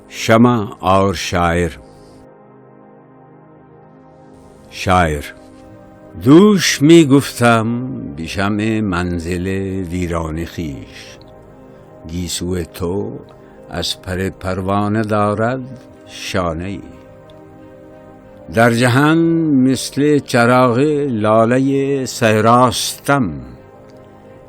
شمع اور شاعر دوش می گفتم به شمع منزل ویران خویش، گیسو تو از پر پروانه دارد شانه‌ای. در جهان مثل چراغ لاله صحراستم،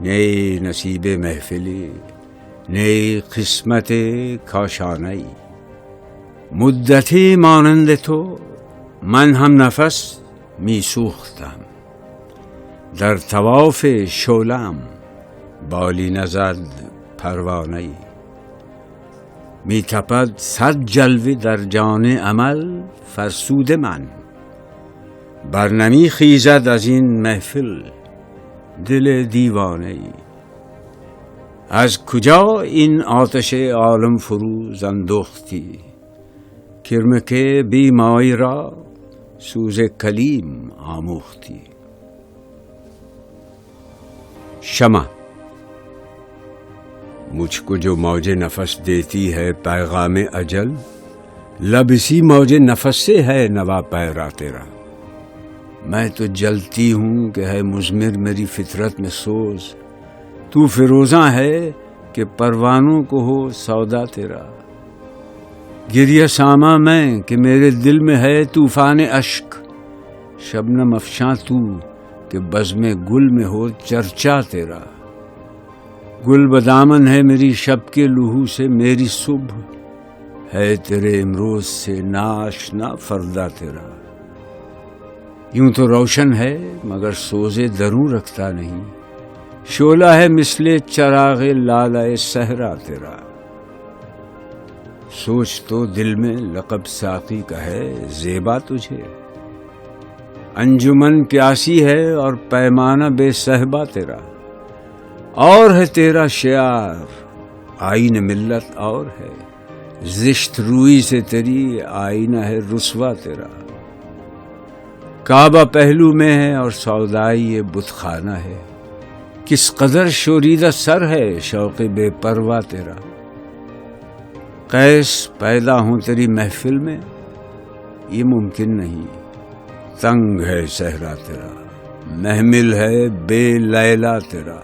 نی نصیب محفلی نی قسمت کاشانه‌ای. مدتی مانند تو من هم نفس می سوختم، در طواف شعله‌ام بالی نزد پروانه‌ای. می تپد صد جلوه در جان عمل فرسود من، برنمی خیزد از این محفل دل دیوانه‌ای. از کجا این آتش عالم فروز اندوختی، کرمک بیمایی را سوز کلیم آموختی. شمع مجھ کو جو موج نفس دیتی ہے پیغام اجل، لب اسی موج نفس سے ہے نوا پیرا تیرا. میں تو جلتی ہوں کہ ہے مضمر میری فطرت میں سوز، تو فروزاں ہے کہ پروانوں کو ہو سودا تیرا. گریہ ساما میں کہ میرے دل میں ہے طوفان اشک، شبنم افشاں تو کہ بزم گل میں ہو چرچا تیرا. گل بدامن ہے میری شب کے لہو سے میری صبح، ہے تیرے امروز سے ناشنا فردا تیرا. یوں تو روشن ہے مگر سوزے دروں رکھتا نہیں، شعلہ ہے مثل چراغ لالہ صحرا تیرا. سوچ تو دل میں لقب ساقی کا ہے زیبا تجھے، انجمن پیاسی ہے اور پیمانہ بے صحبا تیرا. اور ہے تیرا شعار آئین ملت اور ہے، زشت روئی سے تیری آئینہ ہے رسوا تیرا. کعبہ پہلو میں ہے اور سودائی یہ بت خانہ ہے، کس قدر شوریدہ سر ہے شوق بے پروا تیرا. قیس پیدا ہوں تیری محفل میں یہ ممکن نہیں، تنگ ہے صحرا تیرا، محمل ہے بے لیلا تیرا.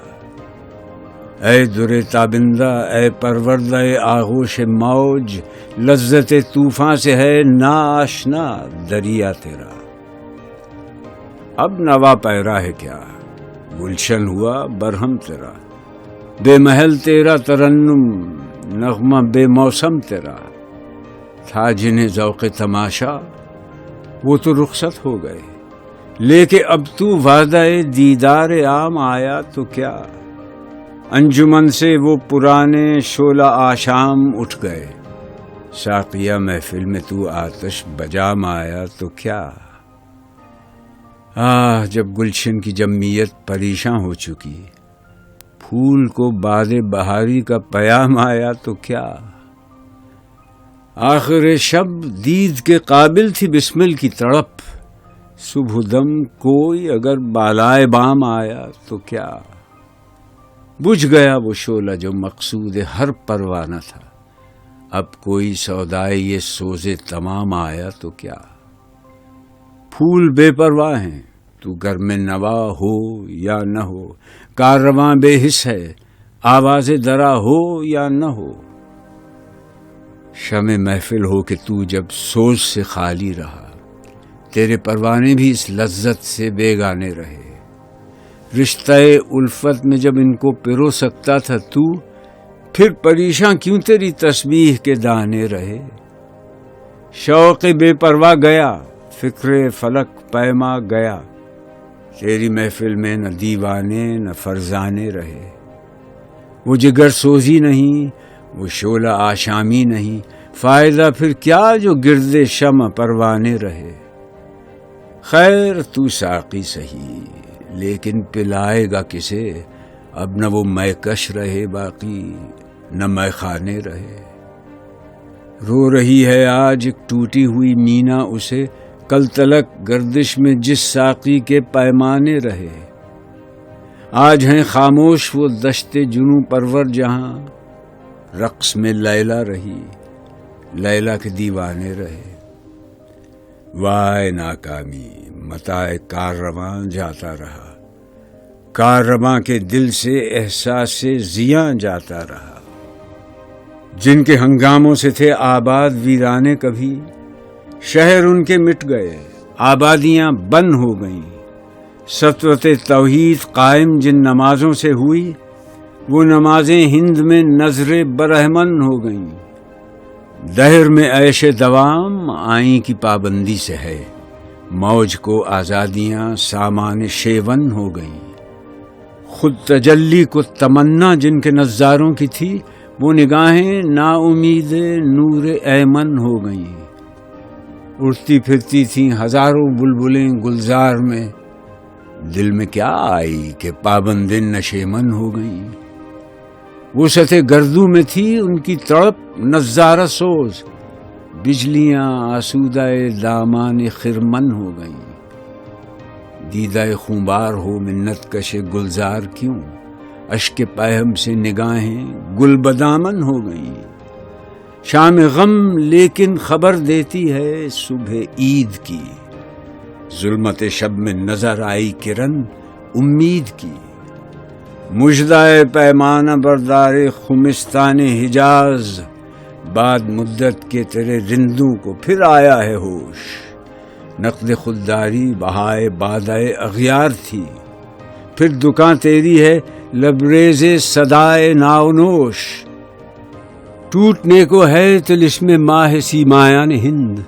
اے در تابندہ اے پروردہ آغوش موج، لذت طوفان سے ہے ناآشنا دریا تیرا. اب نوا پیرا ہے کیا گلشن ہوا برہم تیرا، بے محل تیرا ترنم نغمہ بے موسم تیرا. تھا جنہیں ذوق تماشا وہ تو رخصت ہو گئے، لیکن اب تو وعدہ دیدار عام آیا تو کیا. انجمن سے وہ پرانے شعلہ آشام اٹھ گئے، ساقیہ محفل میں تو آتش بجام آیا تو کیا. جب گلشن کی جمعیت پریشاں ہو چکی، پھول کو باد بہاری کا پیام آیا تو کیا. آخر شب دید کے قابل تھی بسمل کی تڑپ، صبح دم کوئی اگر بالائے بام آیا تو کیا. بجھ گیا وہ شعلہ جو مقصود ہر پروانہ تھا، اب کوئی سودائے یہ سوزے تمام آیا تو کیا. پھول بے پرواہ ہیں تو گھر میں نوا ہو یا نہ ہو، کارواں بے حس ہے آواز درا ہو یا نہ ہو. شمع محفل ہو کہ تو جب سوز سے خالی رہا، تیرے پروانے بھی اس لذت سے بیگانے رہے. رشتہ الفت میں جب ان کو پرو سکتا تھا تو، پھر پریشاں کیوں تیری تسبیح کے دانے رہے. شوق بے پرواہ گیا، فکر فلک پیما گیا، تیری محفل میں نہ دیوانے نہ فرزانے رہے. وہ جگر سوزی نہیں، وہ شعلہ آشامی نہیں، فائدہ پھر کیا جو گرد شمع پروانے رہے. خیر تو ساقی سہی لیکن پلائے گا کسے، اب نہ وہ میں کش رہے باقی نہ میں خانے رہے. رو رہی ہے آج ایک ٹوٹی ہوئی مینا اسے، کل تلک گردش میں جس ساقی کے پیمانے رہے. آج ہیں خاموش وہ دشت جنوں پرور جہاں، رقص میں لیلا رہی لیلا کے دیوانے رہے۔ وائے ناکامی متاع کاررواں جاتا رہا، کاررواں کے دل سے احساس زیاں جاتا رہا۔ جن کے ہنگاموں سے تھے آباد ویرانے کبھی، شہر ان کے مٹ گئے، آبادیاں بند ہو گئیں۔ سطوت توحید قائم جن نمازوں سے ہوئی، وہ نمازیں ہند میں نظر برہمن ہو گئیں۔ دہر میں عیش دوام آئیں کی پابندی سے ہے، موج کو آزادیاں سامان شیون ہو گئیں۔ خود تجلی کو تمنا جن کے نظاروں کی تھی، وہ نگاہیں نا امید نور ایمن ہو گئیں۔ اڑتی پھرتی تھیں ہزاروں بلبلیں گلزار میں، دل میں کیا آئی کہ پابندیں نشیمن ہو گئیں۔ وہ سطح گردوں میں تھی ان کی تڑپ نظارہ سوز، بجلیاں آسودہ دامان خرمن ہو گئیں۔ دیدہ خونبار ہو منت کش گلزار کیوں، اشک پہم سے نگاہیں گل بدامن ہو گئیں۔ شام غم لیکن خبر دیتی ہے صبح عید کی، ظلمت شب میں نظر آئی کرن امید کی۔ مژدہ پیمانہ بردار خمستان حجاز، بعد مدت کے تیرے رندوں کو پھر آیا ہے ہوش۔ نقد خودداری بہائے بادائے اغیار تھی، پھر دکان تیری ہے لبریز صدائے ناونوش۔ ٹوٹنے کو ہے طلسم ماہ سیمایان ہند،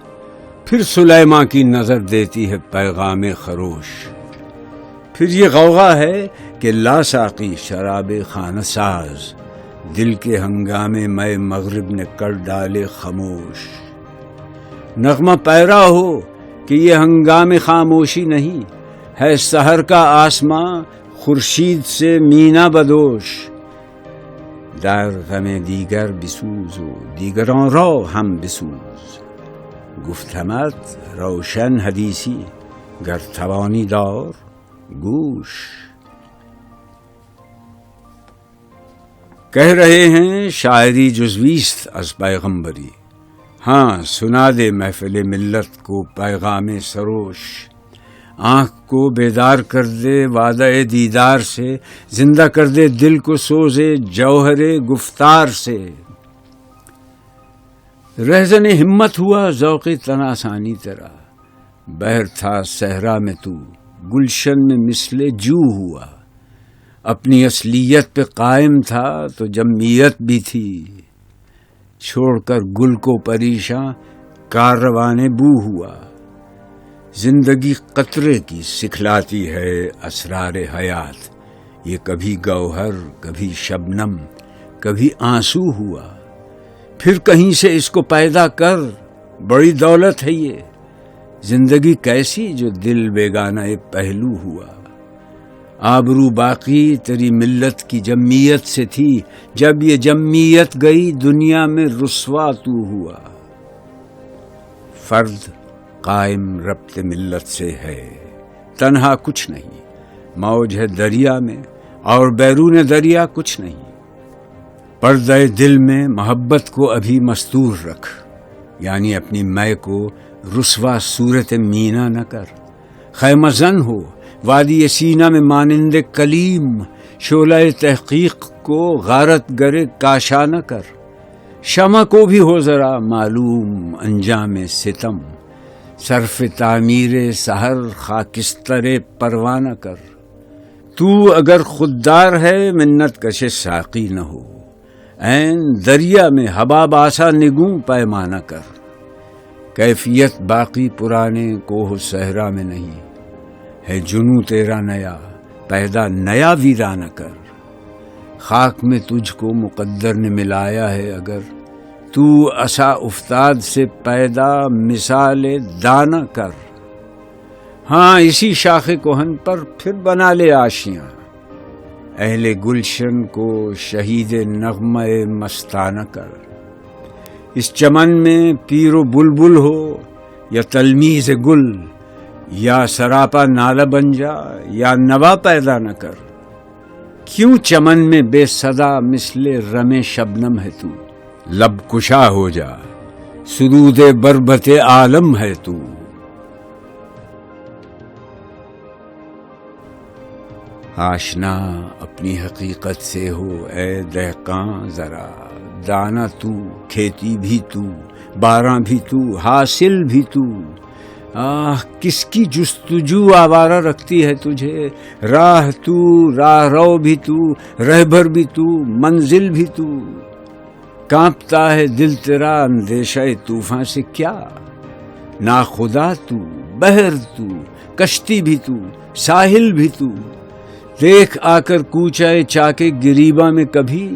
پھر سلیماں کی نظر دیتی ہے پیغام خروش۔ پھر یہ غوغا ہے کہ لا ساقی شراب خانہ ساز، دل کے ہنگامے میں مغرب نے کر ڈالے خاموش۔ نغمہ پیرا ہو کہ یہ ہنگام خاموشی نہیں ہے، سحر کا آسماں خورشید سے مینا بدوش۔ در غم دیگر بسوز و دیگران را هم بسوز، گفتمت روشن حدیثی گر توانی دار گوش۔ کہہ رہے ہیں شاعری جزویست از پیغمبری، ہاں سنا دے محفل ملت کو پیغام سروش۔ آنکھ کو بیدار کر دے وعدہ دیدار سے، زندہ کر دے دل کو سوزے جوہر گفتار سے۔ رہزن ہمت ہوا ذوق تناسانی تیرا، بہر تھا صحرا میں تو گلشن میں مثل جو ہوا۔ اپنی اصلیت پہ قائم تھا تو جمعیت بھی تھی، چھوڑ کر گل کو پریشاں کاروانے بو ہوا۔ زندگی قطرے کی سکھلاتی ہے اسرار حیات، یہ کبھی گوہر کبھی شبنم کبھی آنسو ہوا۔ پھر کہیں سے اس کو پیدا کر، بڑی دولت ہے یہ زندگی کیسی جو دل بیگانہ پہلو ہوا۔ آبرو باقی تیری ملت کی جمعیت سے تھی، جب یہ جمعیت گئی دنیا میں رسوا تو ہوا۔ فرد قائم ربط ملت سے ہے، تنہا کچھ نہیں، موج ہے دریا میں اور بیرون دریا کچھ نہیں۔ پردہ دل میں محبت کو ابھی مستور رکھ، یعنی اپنی میں کو رسوا صورت مینا نہ کر۔ خیمہ زن ہو وادی سینہ میں مانند کلیم، شعلہ تحقیق کو غارت گرے کاشا نہ کر۔ شمع کو بھی ہو ذرا معلوم انجام ستم، صرف تعمیر سحر خاکستر پروانہ کر۔ تو اگر خوددار ہے منت کش ساقی نہ ہو، عین دریا میں حباب آسا نگوں پیمانہ کر۔ کیفیت باقی پرانے کوہ صحرا میں نہیں ہے، جنوں تیرا نیا پیدا نیا ویرانہ کر۔ خاک میں تجھ کو مقدر نے ملایا ہے اگر، تو عصا افتاد سے پیدا مثال دانہ کر۔ ہاں اسی شاخ کہن پر پھر بنا لے آشیاں، اہل گلشن کو شہید نغمہ مستانہ کر۔ اس چمن میں پیر و بلبل ہو یا تلمیذ گل، یا سراپا نالہ بن جا یا نوا پیدا نہ کر۔ کیوں چمن میں بے صدا مثل رم شبنم ہے تو، لب کشا ہو جا سرود بربت عالم ہے تو. آشنا اپنی حقیقت سے ہو اے دہقاں ذرا. دانا تو، کھیتی بھی تو، باراں بھی تو، حاصل بھی تو. کس کی جستجو آوارہ رکھتی ہے تجھے. راہ تو، راہ رو بھی تو، رہبر بھی تو، منزل بھی تو. کانپتا ہے دل تیرا اندیشہ طوفان سے کیا. ناخدا تو، بحر تو، کشتی بھی تو، ساحل بھی تو. دیکھ آ کر کوچہ چاکے گریباں میں کبھی.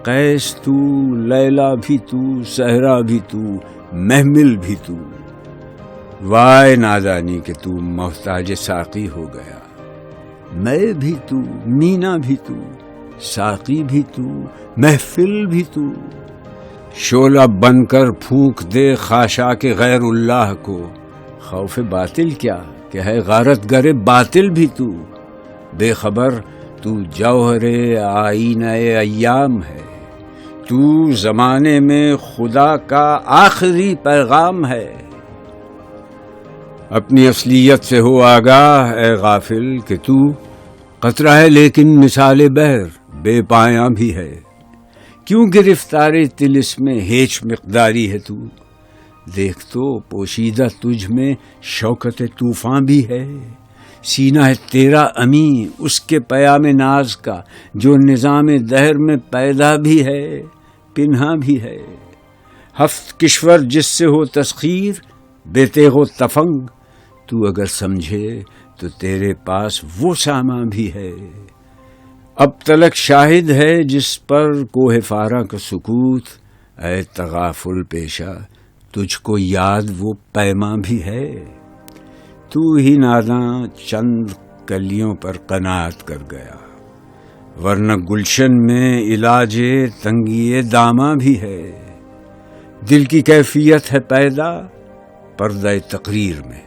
قیس تو، لیلا بھی تو، صحرا بھی تو، محمل بھی تو. وائے نادانی کہ تو محتاج ساقی ہو گیا. میں بھی تو، مینا بھی تو، ساقی بھی تو، محفل بھی تو. شعلہ بن کر پھونک دے خاشاک غیر اللہ کو. خوف باطل کیا کہ ہے غارت گر باطل بھی تو. بے خبر تو جوہر آئینہ ایام ہے. تو زمانے میں خدا کا آخری پیغام ہے. اپنی اصلیت سے ہو آگاہ اے غافل کہ تو قطرہ ہے لیکن مثال بحر بے پایاں بھی ہے. کیوں گرفتار طلسم میں ہیچ مقداری ہے تو. دیکھ تو پوشیدہ تجھ میں شوکت طوفان بھی ہے. سینہ ہے تیرا امی اس کے پیام ناز کا جو نظام دہر میں پیدا بھی ہے پنہا بھی ہے. ہفت کشور جس سے ہو تسخیر بے تیغ و تفنگ. تو اگر سمجھے تو تیرے پاس وہ سامان بھی ہے. اب تلک شاہد ہے جس پر کوہ فاراں کا سکوت. اے تغافل پیشہ تجھ کو یاد وہ پیماں بھی ہے. تو ہی ناداں چند کلیوں پر قناعت کر گیا ورنہ گلشن میں علاج تنگی داماں بھی ہے. دل کی کیفیت ہے پیدا پردہ تقریر میں.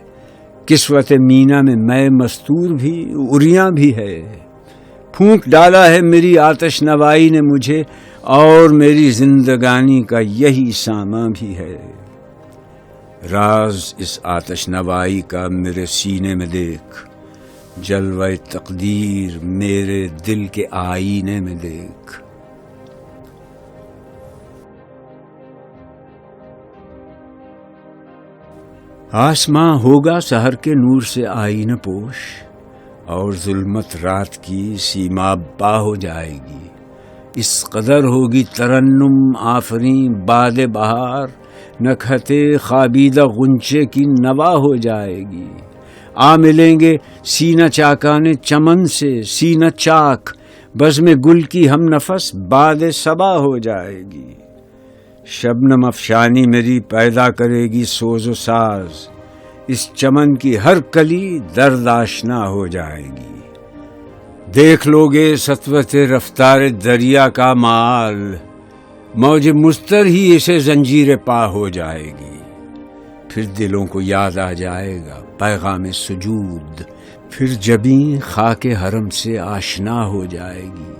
کسوت مینا میں میں مستور بھی اریاں بھی ہے. پھونک ڈالا ہے میری آتش نوائی نے مجھے اور میری زندگانی کا یہی سامان بھی ہے. راز اس آتش نوائی کا میرے سینے میں دیکھ. جلوہ تقدیر میرے دل کے آئینے میں دیکھ. آسماں ہوگا سحر کے نور سے آئینہ پوش اور ظلمت رات کی سیماب پا ہو جائے گی. اس قدر ہوگی ترنم آفریں باد بہار نکھتے خوابیدہ غنچے کی نوا ہو جائے گی. آ ملیں گے سینہ چاکانے چمن سے سینہ چاک بزم گل کی ہم نفس باد صبا ہو جائے گی. شبنم افشانی میری پیدا کرے گی سوز و ساز. اس چمن کی ہر کلی درد آشنا ہو جائے گی. دیکھ لو گے سطوت رفتار دریا کا مال. موج مستر ہی اسے زنجیر پا ہو جائے گی. پھر دلوں کو یاد آ جائے گا پیغام سجود. پھر جبیں خاک حرم سے آشنا ہو جائے گی.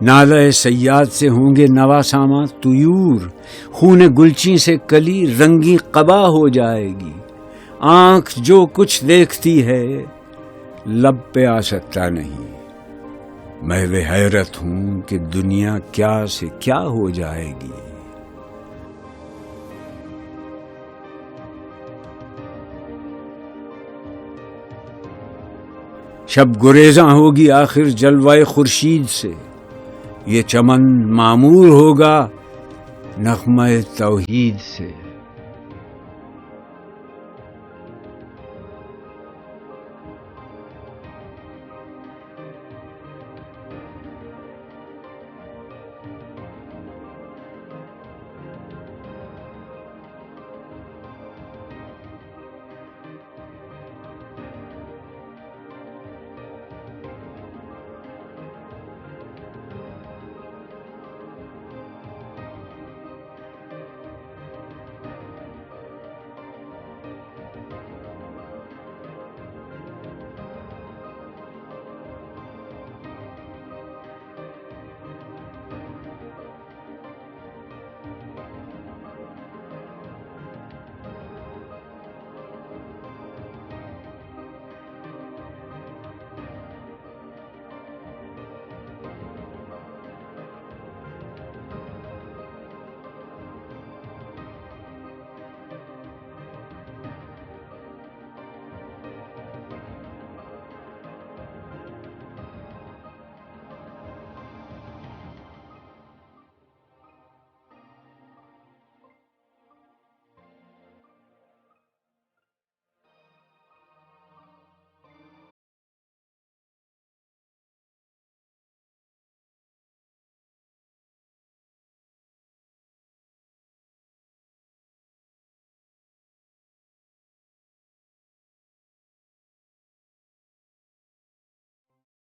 نالہ سیاد سے ہوں گے نواساماں طیور. خون گلچی سے کلی رنگی قبا ہو جائے گی. آنکھ جو کچھ دیکھتی ہے لب پہ آ سکتا نہیں. محو حیرت ہوں کہ دنیا کیا سے کیا ہو جائے گی. شب گریزاں ہوگی آخر جلوہ خورشید سے. یہ چمن معمور ہوگا نغمہ توحید سے.